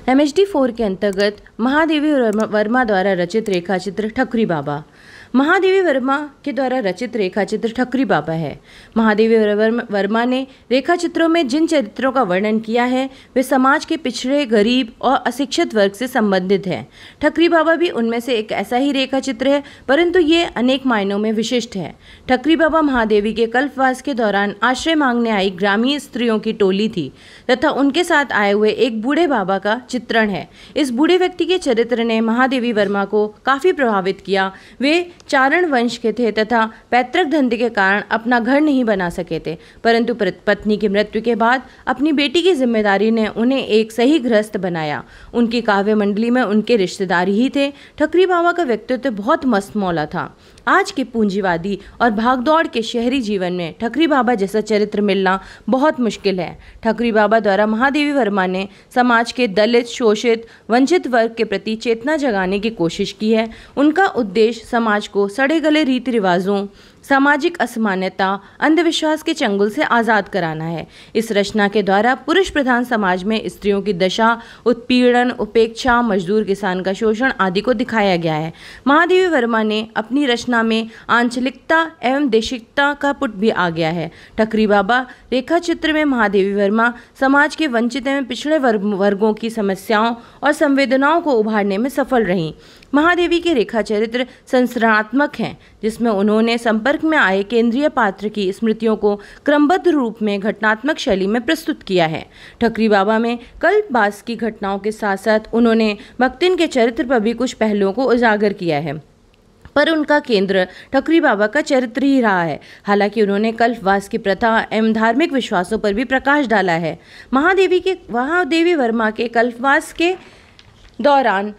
MHD4 के अंतर्गत महादेवी वर्मा द्वारा रचित रेखाचित्र ठकुरी बाबा। महादेवी वर्मा के द्वारा रचित रेखाचित्र ठकुरी बाबा है। महादेवी वर्मा ने रेखाचित्रों में जिन चरित्रों का वर्णन किया है वे समाज के पिछड़े, गरीब और अशिक्षित वर्ग से संबंधित हैं। ठकुरी बाबा भी उनमें से एक ऐसा ही रेखाचित्र है, परंतु ये अनेक मायनों में विशिष्ट है। ठकुरी बाबा महादेवी के कल्पवास के दौरान आश्रय मांगने आई ग्रामीण स्त्रियों की टोली थी तथा उनके साथ आए हुए एक बूढ़े बाबा का चित्रण है। इस बूढ़े व्यक्ति के चरित्र ने महादेवी वर्मा को काफी प्रभावित किया। वे चारण वंश के थे तथा पैतृक धंधे के कारण अपना घर नहीं बना सके थे, परंतु पत्नी की मृत्यु के बाद अपनी बेटी की जिम्मेदारी ने उन्हें एक सही गृहस्थ बनाया। उनकी काव्य मंडली में उनके रिश्तेदार ही थे। ठकुरी बाबा का व्यक्तित्व बहुत मस्त मौला था। आज के पूंजीवादी और भागदौड़ के शहरी जीवन में ठकुरी बाबा जैसा चरित्र मिलना बहुत मुश्किल है। ठकुरी बाबा द्वारा महादेवी वर्मा ने समाज के दलित, शोषित, वंचित वर्ग के प्रति चेतना जगाने की कोशिश की है। उनका उद्देश्य समाज को सड़े गले रीति रिवाजों, सामाजिक असमानता, अंधविश्वास के चंगुल से आज़ाद कराना है। इस रचना के द्वारा पुरुष प्रधान समाज में स्त्रियों की दशा, उत्पीड़न, उपेक्षा, मजदूर किसान का शोषण आदि को दिखाया गया है। महादेवी वर्मा ने अपनी रचना में आंचलिकता एवं देशिकता का पुट भी आ गया है। ठकुरी बाबा रेखाचित्र में महादेवी वर्मा समाज के वंचित एवं पिछड़े वर्गों की समस्याओं और संवेदनाओं को उभारने में सफल रहीं। महादेवी के रेखा चरित्र संस्मरणात्मक हैं, जिसमें उन्होंने संपर्क में आए केंद्रीय पात्र की स्मृतियों को क्रमबद्ध रूप में घटनात्मक शैली में प्रस्तुत किया है। ठकुरी बाबा में कल्पवास की घटनाओं के साथ साथ उन्होंने भक्तिन के चरित्र पर भी कुछ पहलुओं को उजागर किया है, पर उनका केंद्र ठकुरी बाबा का चरित्र ही रहा है। हालांकि उन्होंने कल्पवास की प्रथा एवं धार्मिक विश्वासों पर भी प्रकाश डाला है। महादेवी वर्मा के कल्पवास के दौरान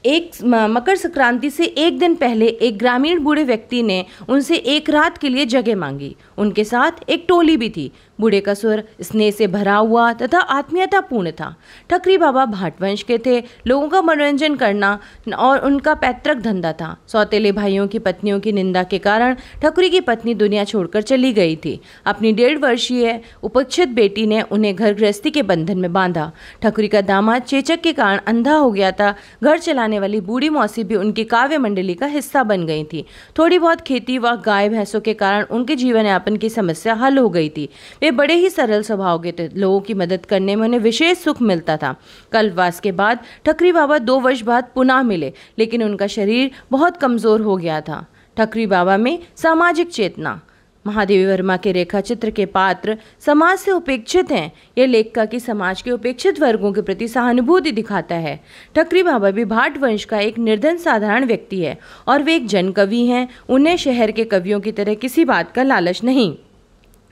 एक मकर संक्रांति से एक दिन पहले एक ग्रामीण बूढ़े व्यक्ति ने उनसे एक रात के लिए जगह मांगी। उनके साथ एक टोली भी थी। बूढ़े का स्वर स्नेह से भरा हुआ तथा आत्मीयतापूर्ण था। ठकुरी बाबा भाट वंश के थे। लोगों का मनोरंजन करना और उनका पैतृक धंधा था। सौतेले भाइयों की पत्नियों की निंदा के कारण ठकुरी की पत्नी दुनिया छोड़कर चली गई थी। अपनी 1.5 वर्षीय उपेक्षित बेटी ने उन्हें घर गृहस्थी के बंधन में बांधा। ठकुरी का दामाद चेचक के कारण अंधा हो गया था। घर चलाने वाली बूढ़ी मौसी भी उनकी काव्य मंडली का हिस्सा बन गई थी। थोड़ी बहुत खेती व गाय भैंसों के कारण उनके जीवन यापन की समस्या हल हो गई थी। वे बड़े ही सरल स्वभाव के थे। लोगों की मदद करने में उन्हें विशेष सुख मिलता था। कल्पवास के बाद ठकुरी बाबा 2 वर्ष बाद पुनः मिले, लेकिन उनका शरीर बहुत कमजोर हो गया था। ठकुरी बाबा में सामाजिक चेतना। महादेवी वर्मा के रेखाचित्र के पात्र समाज से उपेक्षित हैं। यह लेखिका की समाज के उपेक्षित वर्गों के प्रति सहानुभूति दिखाता है। ठकुरी बाबा भी भाट वंश का एक निर्धन साधारण व्यक्ति है और वे एक जन कवि हैं। उन्हें शहर के कवियों की तरह किसी बात का लालच नहीं।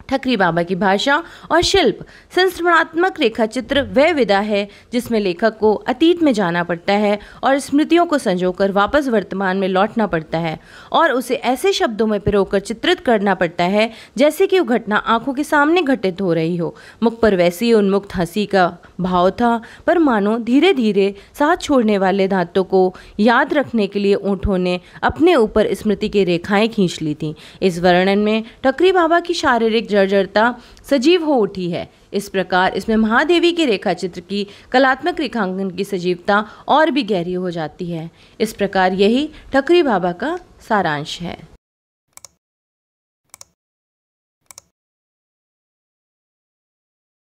ठकुरी बाबा की भाषा और शिल्प संस्मरणात्मक रेखाचित्र वह विधा है जिसमें लेखक को अतीत में जाना पड़ता है और स्मृतियों को संजोकर वापस वर्तमान में लौटना पड़ता है और उसे ऐसे शब्दों में पिरोकर चित्रित करना पड़ता है जैसे कि वो घटना आंखों के सामने घटित हो रही हो। मुख पर वैसी उन्मुक्त हंसी का भाव था, पर मानो धीरे धीरे साथ छोड़ने वाले दांतों को याद रखने के लिए ओंठों ने अपने ऊपर स्मृति की रेखाएं खींच ली थीं। इस वर्णन में ठकुरी बाबा की शारीरिक जर्जरता सजीव हो उठी है। इस प्रकार इसमें महादेवी के रेखाचित्र की कलात्मक रेखांकन की सजीवता और भी गहरी हो जाती है। इस प्रकार यही ठकुरी बाबा का सारांश है।